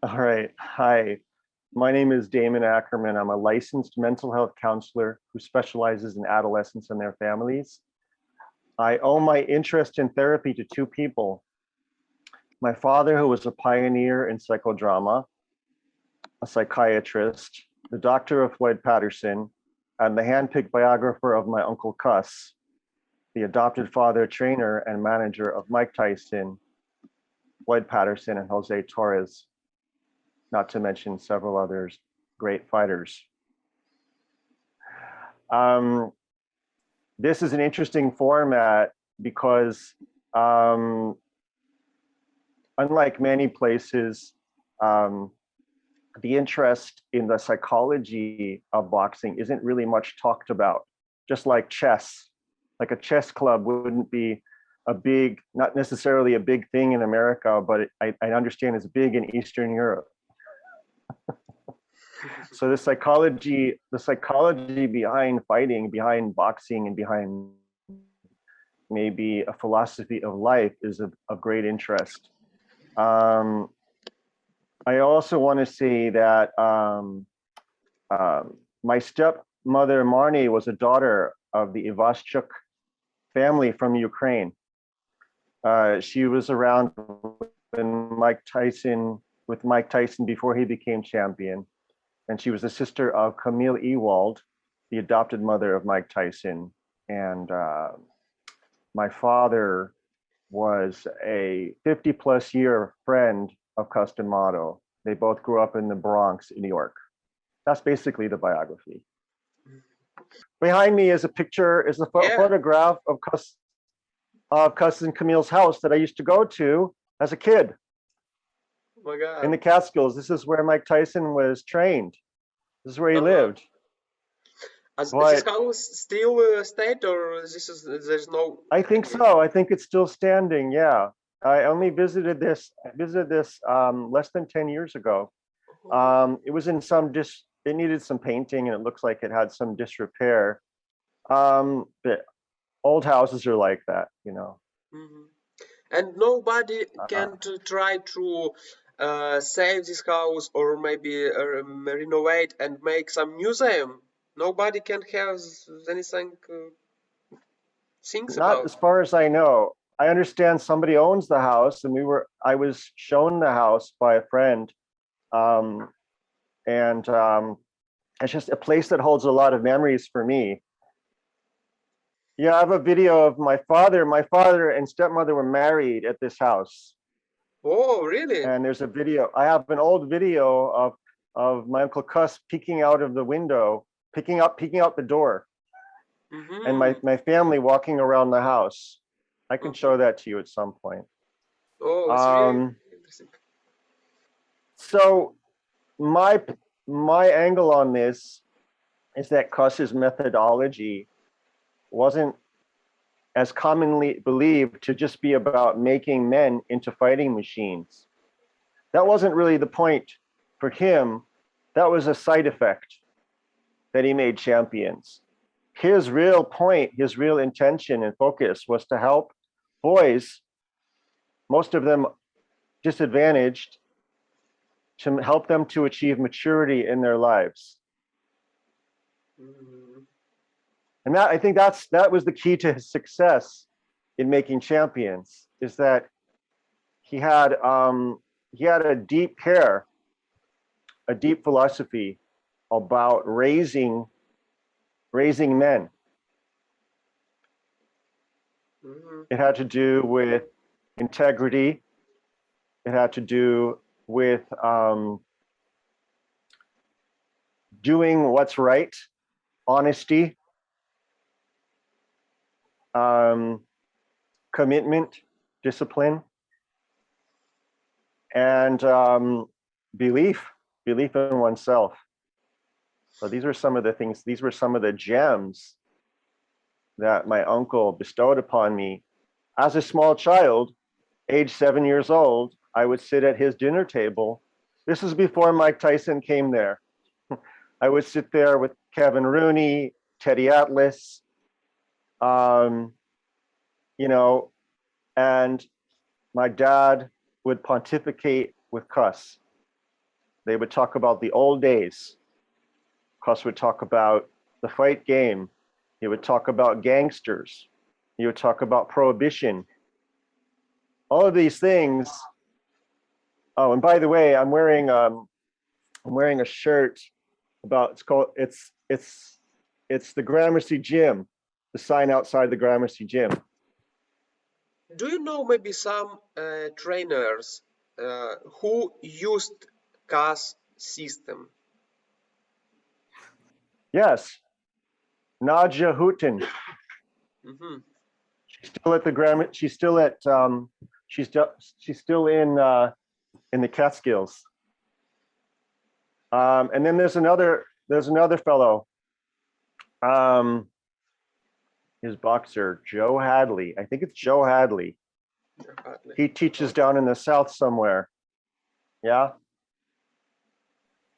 All right. Hi, my name is Damon Ackerman. I'm a licensed mental health counselor who specializes in adolescents and their families. I owe my interest in therapy to two people. My father, who was a pioneer in psychodrama, a psychiatrist, the doctor of Floyd Patterson, and the handpicked biographer of my uncle Cus, the adopted father, trainer, and manager of Mike Tyson, Floyd Patterson, and Jose Torres, not to mention several others, great fighters. This is an interesting format because unlike many places, the interest in the psychology of boxing isn't really much talked about, just like chess. Like a chess club wouldn't be a big, not necessarily a big thing in America, but I understand it's big in Eastern Europe. So the psychology behind fighting, behind boxing, and behind maybe a philosophy of life is of great interest. I also want to say that my stepmother Marnie was a daughter of the Ivashchuk family from Ukraine. She was around when Mike Tyson before he became champion. And she was the sister of Camille Ewald, the adopted mother of Mike Tyson. And my father was a 50+ year friend of Cus D'Amato. They both grew up in the Bronx in New York. That's basically the biography. Behind me is a photograph of Cus and Camille's house that I used to go to as a kid. Oh my God. In the Catskills. This is where Mike Tyson was trained. This is where he lived. This house still stayed, or there's no? I think so. I think it's still standing. Yeah. I only visited this less than 10 years ago. It was in it needed some painting, and it looks like it had some disrepair. But old houses are like that, you know. Mm-hmm. And nobody can try to save this house or maybe renovate and make some museum. Nobody can have anything things Not about. as far as I know. I understand somebody owns the house, and I was shown the house by a friend, and it's just a place that holds a lot of memories for me. Yeah, I have a video of my father. My father and stepmother were married at this house. Oh, really? And there's a video. I have an old video of my Uncle Cus peeking out of the window, peeking out the door, and my family walking around the house. I can show that to you at some point. Oh, it's really interesting. So my angle on this is that Cus's methodology wasn't as commonly believed to just be about making men into fighting machines. That wasn't really the point for him. That was a side effect that he made champions. His real point, his real intention and focus was to help boys, most of them disadvantaged, to help them to achieve maturity in their lives. Mm-hmm. And I think that was the key to his success in making champions, is that he had a deep care, a deep philosophy about raising men. Mm-hmm. It had to do with integrity. It had to do with doing what's right, honesty, commitment, discipline, and belief in oneself. So these were some of the things, these were some of the gems that my uncle bestowed upon me. As a small child, age 7 years old, I would sit at his dinner table. This is before Mike Tyson came there. I would sit there with Kevin Rooney, Teddy Atlas, and my dad would pontificate with Cus. They would talk about the old days. Cus would talk about the fight game. He would talk about gangsters. He would talk about prohibition. All of these things. Oh, and by the way, I'm wearing a shirt about, it's the Gramercy Gym, the sign outside the Gramercy Gym. Do you know maybe some trainers who used Cus system? Yes, Nadia Hujtyn. Mm-hmm. She's still at the Grammar. She's still at. She's still in the Catskills. And then there's another fellow. His boxer, Joe Hadley. I think it's Joe Hadley. He teaches down in the South somewhere. Yeah.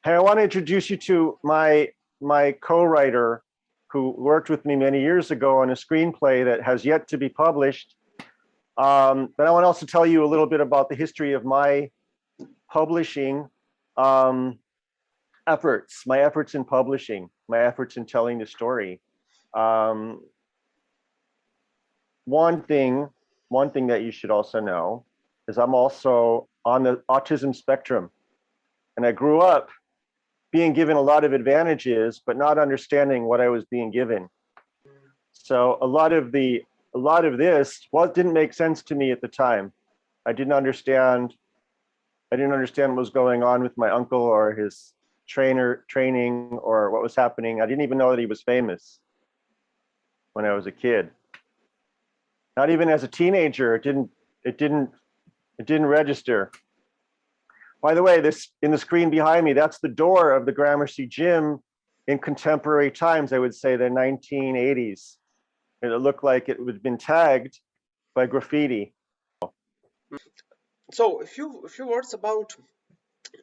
Hey, I want to introduce you to my co-writer who worked with me many years ago on a screenplay that has yet to be published. But I want to also tell you a little bit about the history of my publishing efforts, my efforts in publishing, my efforts in telling the story. One thing that you should also know is I'm also on the autism spectrum, and I grew up being given a lot of advantages, but not understanding what I was being given. So a lot of this didn't make sense to me at the time. I didn't understand what was going on with my uncle or his training or what was happening. I didn't even know that he was famous when I was a kid. Not even as a teenager, it didn't register. By the way, this in the screen behind me, that's the door of the Gramercy Gym in contemporary times, I would say the 1980s. It looked like it had been tagged by graffiti. So a few words about,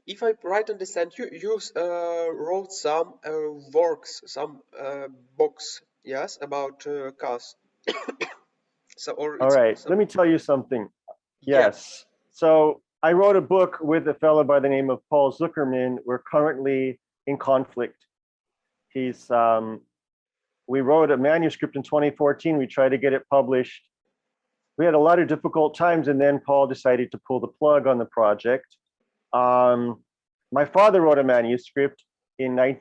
if I right understand, you wrote some works, some books, yes, about Cus. So, or all right, let me tell you something. Yes. So I wrote a book with a fellow by the name of Paul Zuckerman. We're currently in conflict. We wrote a manuscript in 2014. We tried to get it published. We had a lot of difficult times, and then Paul decided to pull the plug on the project. My father wrote a manuscript in I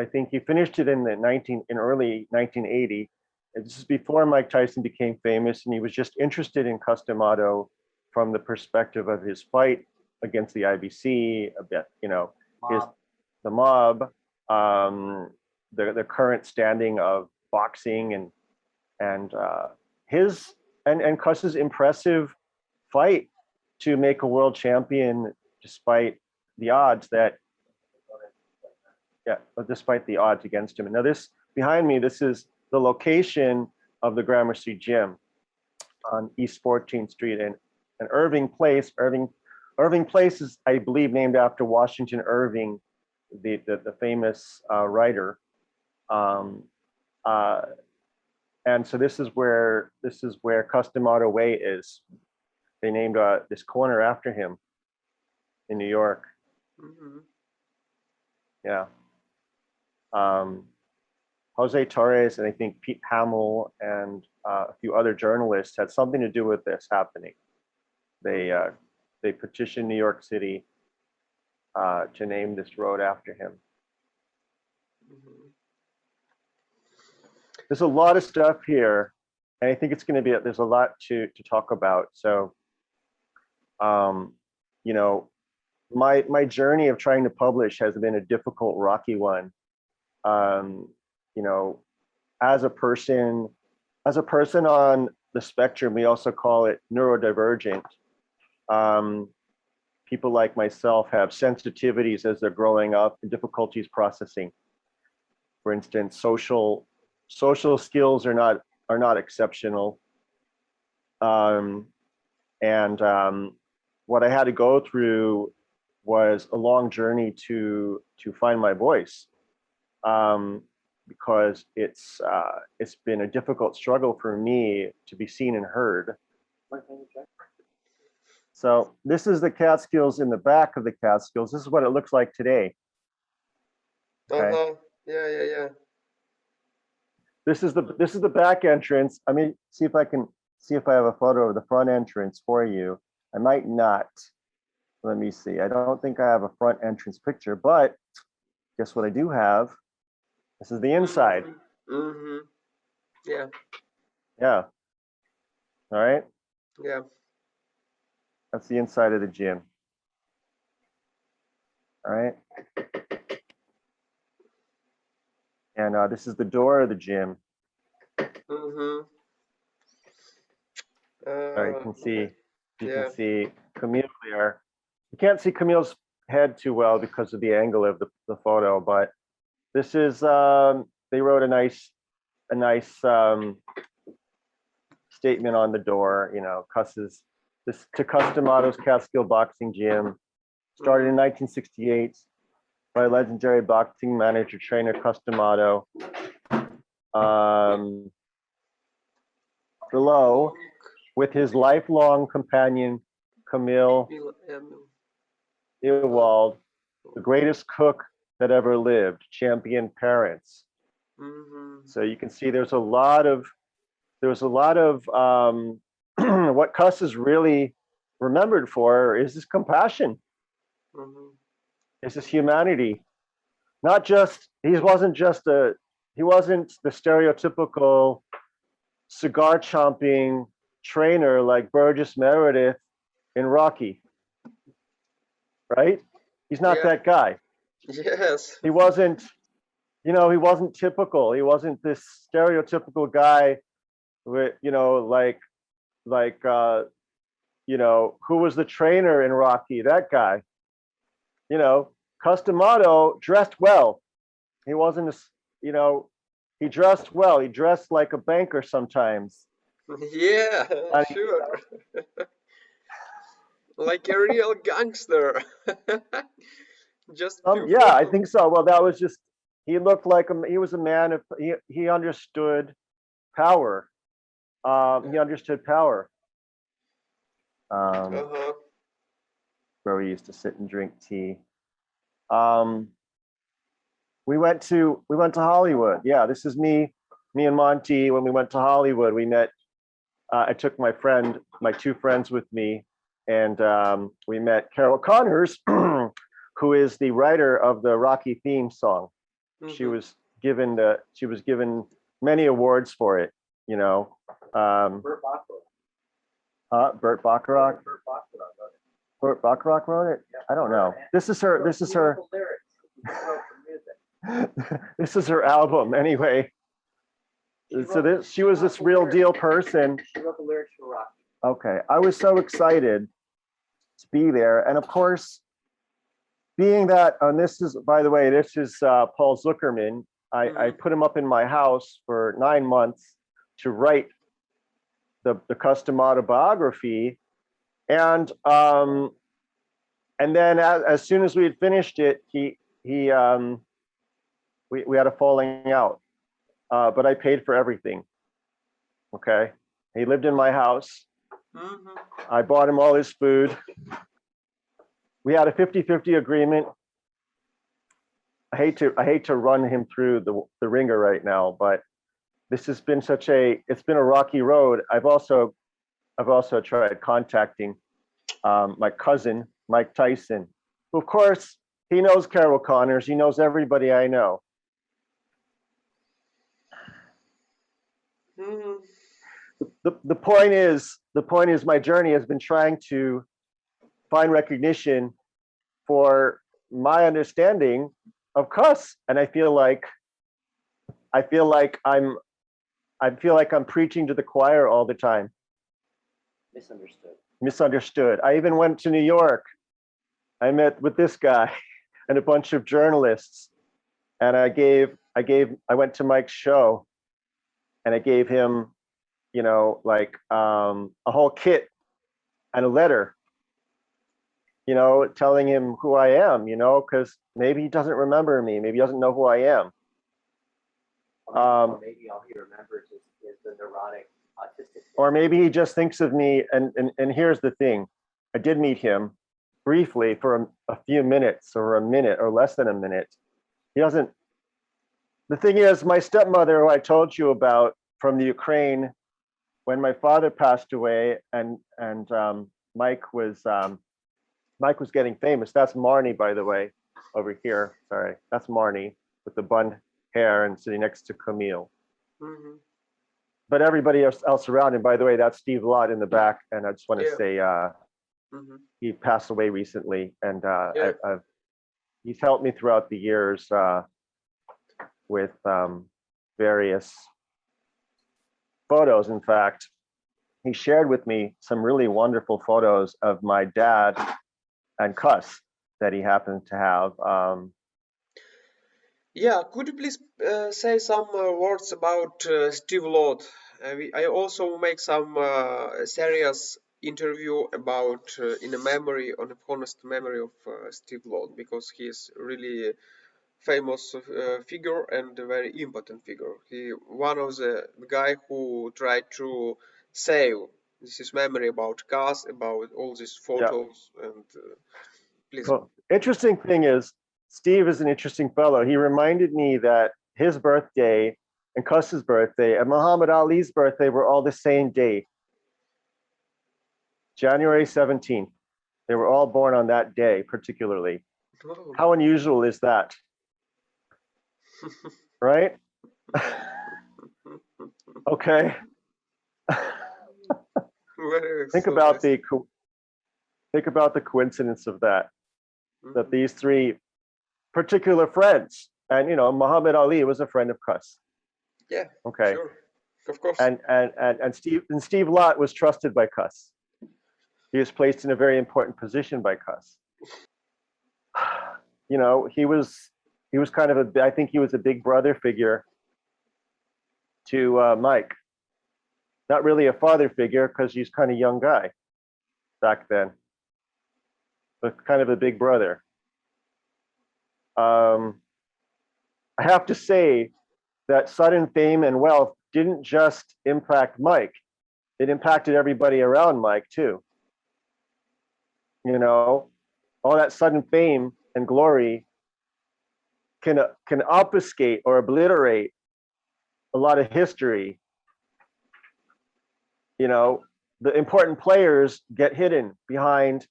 think he finished it in early 1980. This is before Mike Tyson became famous, and he was just interested in Cus D'Amato from the perspective of his fight against the IBC, a bit, the mob, the current standing of boxing, and Cus's impressive fight to make a world champion despite the odds against him. And now this behind me, this is the location of the Gramercy Gym on East 14th Street and Irving Place. Irving Place is, I believe, named after Washington Irving, the famous writer. And so this is where Cus D'Amato Way is. They named this corner after him in New York. Mm-hmm. Yeah. Jose Torres and I think Pete Hamill and a few other journalists had something to do with this happening. They petitioned New York City to name this road after him. Mm-hmm. There's a lot of stuff here, and I think it's going to be there's a lot to talk about. So, my journey of trying to publish has been a difficult, rocky one. As a person on the spectrum, we also call it neurodivergent. People like myself have sensitivities as they're growing up and difficulties processing. For instance, social skills are not exceptional. What I had to go through was a long journey to find my voice. Because it's been a difficult struggle for me to be seen and heard. So this is the Catskills in the back of the Catskills. This is what it looks like today. Okay. Yeah. This is the back entrance. I mean, see if I have a photo of the front entrance for you. I might not. Let me see. I don't think I have a front entrance picture, but guess what I do have? This is the inside. Yeah. Yeah. All right. Yeah. That's the inside of the gym. All right. And this is the door of the gym. All right, you can see Camille there. You can't see Camille's head too well because of the angle of the photo, but this is they wrote a nice statement on the door. You know, to Cus D'Amato's Catskill Boxing Gym, started in 1968 by legendary boxing manager trainer Cus D'Amato. Below, with his lifelong companion Camille Ewald, the greatest cook that ever lived, champion parents. So you can see there's a lot of what Cus is really remembered for is his compassion, is his humanity. Not just he wasn't the stereotypical cigar chomping trainer like Burgess Meredith in Rocky, right? He's not that guy. Yes. He wasn't typical. He wasn't this stereotypical guy with, who was the trainer in Rocky? That guy. Cus D'Amato dressed well. He wasn't he dressed well. He dressed like a banker sometimes. Yeah, sure. Like a real gangster. Just yeah, I think so. Well, that was just, he looked like he was a man of, he understood power. He understood power. Where we used to sit and drink tea. We went to Hollywood. Yeah, this is me and Monty. When we went to Hollywood, we met. I took my two friends with me, and we met Carol Connors, who is the writer of the Rocky theme song. She was given many awards for it. Burt Bacharach. Burt Bacharach wrote it. I don't know. This is her. This is her album anyway. So she was this real deal person. She wrote the lyrics for Rocky. Okay, I was so excited to be there, and of course, being that, and this is, by the way, this is Paul Zuckerman. I put him up in my house for 9 months to write the Cus D'Amato biography, and then as soon as we had finished it, we had a falling out. But I paid for everything. Okay. He lived in my house. I bought him all his food. We had a 50-50 agreement. I hate to run him through the ringer right now, but this has been it's been a rocky road. I've also tried contacting my cousin, Mike Tyson, who, of course, he knows Carol Connors. He knows everybody I know. The point is my journey has been trying to find recognition for my understanding of Cus, and I feel like I'm preaching to the choir all the time. Misunderstood. I even went to New York. I met with this guy and a bunch of journalists, and I went to Mike's show, and I gave him, a whole kit and a letter, telling him who I am, because maybe he doesn't remember me. Maybe he doesn't know who I am. Maybe all he remembers is the neurotic autistic. Or maybe he just thinks of me. And here's the thing. I did meet him briefly for a few minutes or a minute or less than a minute. He doesn't. The thing is, my stepmother, who I told you about from the Ukraine, when my father passed away, and Mike was getting famous. That's Marnie, by the way, over here. Sorry, that's Marnie with the bun hair and sitting next to Camille. Mm-hmm. But everybody else around him, by the way, that's Steve Lott in the back. And I just want to Yeah. say Mm-hmm. he passed away recently, and Yeah. he's helped me throughout the years with various photos. In fact, he shared with me some really wonderful photos of my dad and Cus that he happened to have. Yeah, could you please say some words about Steve Lott? I also make some serious interview about in a memory, on a honest memory of Steve Lott, because he is really famous figure and a very important figure. He one of the guy who tried to save this is memory about Cus, about all these photos, and please. Well, interesting thing is, Steve is an interesting fellow. He reminded me that his birthday and Cus's birthday and Muhammad Ali's birthday were all the same day, January 17th. They were all born on that day, particularly. Oh. How unusual is that? Right? Okay. Think about the coincidence of that. That these three particular friends, and you know, Muhammad Ali was a friend of Cus. Yeah. Okay. Sure. Of course. And Steve Lott was trusted by Cus. He was placed in a very important position by Cus. You know, he was kind of I think he was a big brother figure to Mike. Not really a father figure because he's kind of young guy back then, but kind of a big brother. I have to say that sudden fame and wealth didn't just impact Mike. It impacted everybody around Mike too. You know, all that sudden fame and glory can obfuscate or obliterate a lot of history. You know, the important players get hidden behind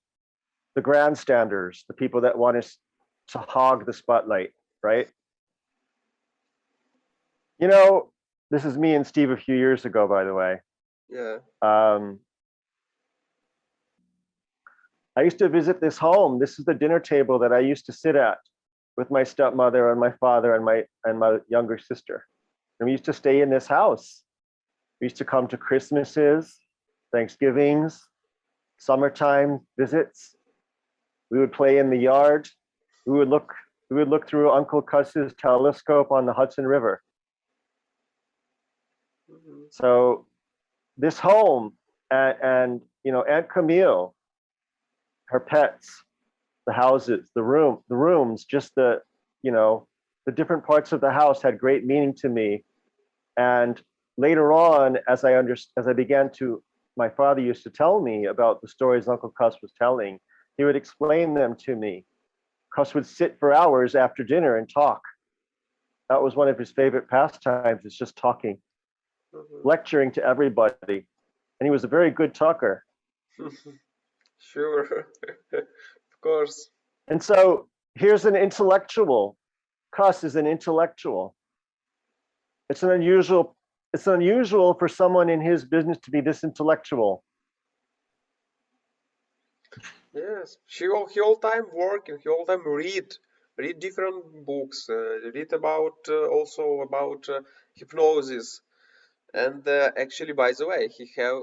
the grandstanders, the people that want to hog the spotlight, right? You know, this is me and Steve a few years ago, by the way. Yeah. I used to visit this home. This is the dinner table that I used to sit at with my stepmother and my father and my younger sister. And we used to stay in this house. We used to come to Christmases, Thanksgivings, summertime visits. We would play in the yard. We would look through Uncle Cus's telescope on the Hudson River. Mm-hmm. So this home and you know, Aunt Camille, her pets, the houses, the rooms, just the, you know, the different parts of the house had great meaning to me. And later on, as I began to, my father used to tell me about the stories Uncle Cus was telling. He would explain them to me. Cus would sit for hours after dinner and talk. That was one of his favorite pastimes, is just talking, lecturing to everybody. And he was a very good talker. Sure. Of course. And so here's an intellectual. Cus is an intellectual. It's unusual for someone in his business to be this intellectual. Yes, he all time work and he all time read different books, read about also about hypnosis, and actually, by the way, he have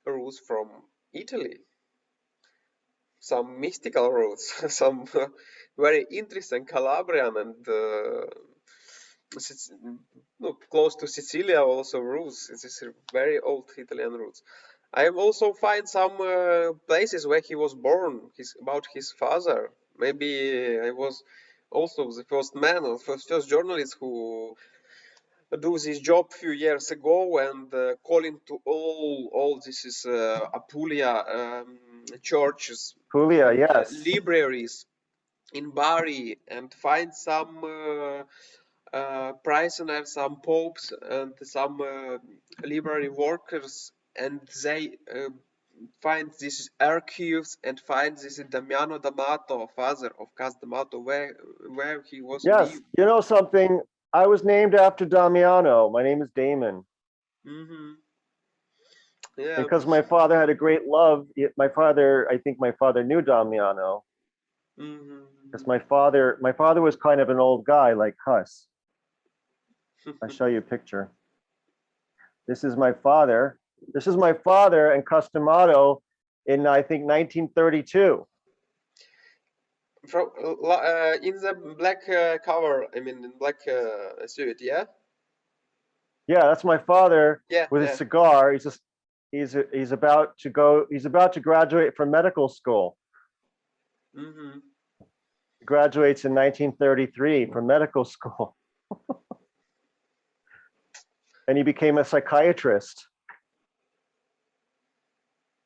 roots from Italy, some mystical roots, some very interesting Calabrian and close to Sicilia also roots. It is very old Italian roots. I also find some places where he was born, about his father. Maybe I was also the first man or first journalist who do this job a few years ago and calling to all this is Apulia churches, Julia, yes. libraries in Bari, and find some prisoners, some popes, and some library workers, and they find these archives and find this Damiano D'Amato, father of Cus D'Amato, where he was Yes, lived. you know something? I was named after Damiano. My name is Damon. Mm-hmm. Yeah. Because my father had a great love. I think my father knew Damiano. Mm-hmm. Because my father was kind of an old guy like Cus. I'll show you a picture. This is my father. This is my father and Cus D'Amato in, I think, 1932. From in the black cover, I mean, in black suit, yeah. Yeah, that's my father Yeah, with yeah. a cigar. He's about to graduate from medical school. Mm-hmm. He graduates in 1933 from medical school. And he became a psychiatrist.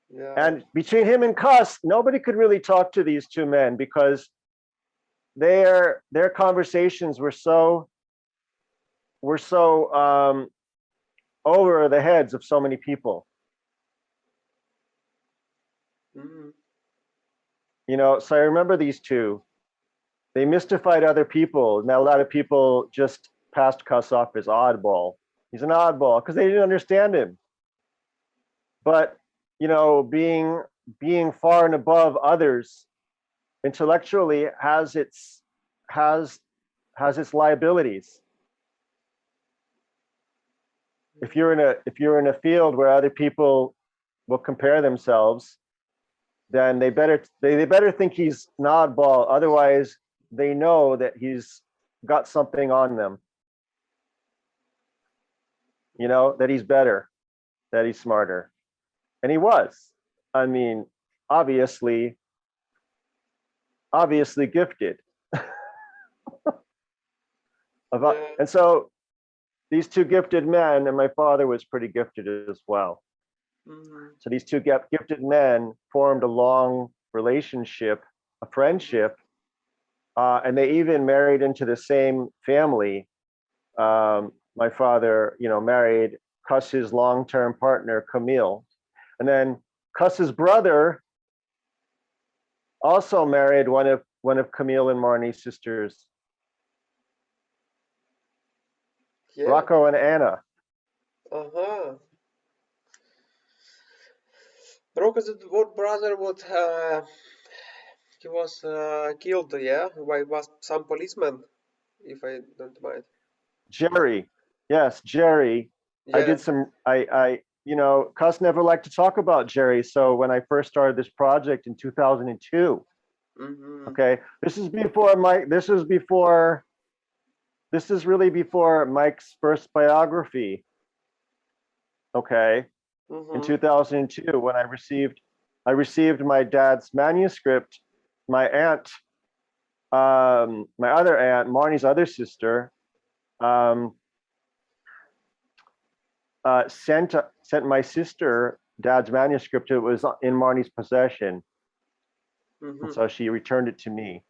Yeah. And between him and Cus, nobody could really talk to these two men because their conversations were so over the heads of so many people. Mm-hmm. You know, so I remember these two. They mystified other people. Now a lot of people just passed Cus off as oddball. He's an oddball because they didn't understand him. But you know, being far and above others intellectually has its liabilities. If you're in a field where other people will compare themselves, then they better think he's an oddball. Otherwise, they know that he's got something on them. You know, that he's better, that he's smarter. And he was. I mean, obviously gifted. And so these two gifted men, and my father was pretty gifted as well. Mm-hmm. So these two gifted men formed a long relationship, a friendship, and they even married into the same family. My father, you know, married Cus's long-term partner, Camille. And then Cus's brother also married one of Camille and Marnie's sisters, Yeah. Rocco and Anna. Uh-huh. Rocco's brother he was killed, yeah, by some policeman, if I don't mind. Jerry. Yes, Jerry. Yeah. You know, Cus never liked to talk about Jerry. So when I first started this project in 2002, Mm-hmm. okay, this is really before Mike's first biography. Okay, Mm-hmm. in 2002, when I received my dad's manuscript, my aunt, my other aunt, Marnie's other sister, sent my sister dad's manuscript. It was in Marnie's possession. Mm-hmm. And so she returned it to me.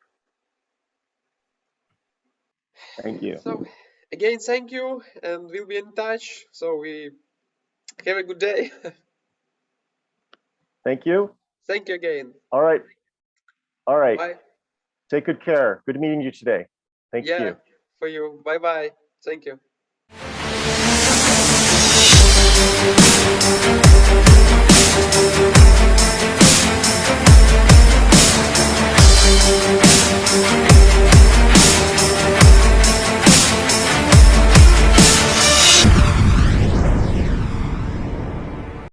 Thank you. So again, thank you, and we'll be in touch. So we have a good day. Thank you. Thank you again. All right. Bye. Take good care. Good meeting you today. Thank Yeah, you. for you. Bye. Thank you.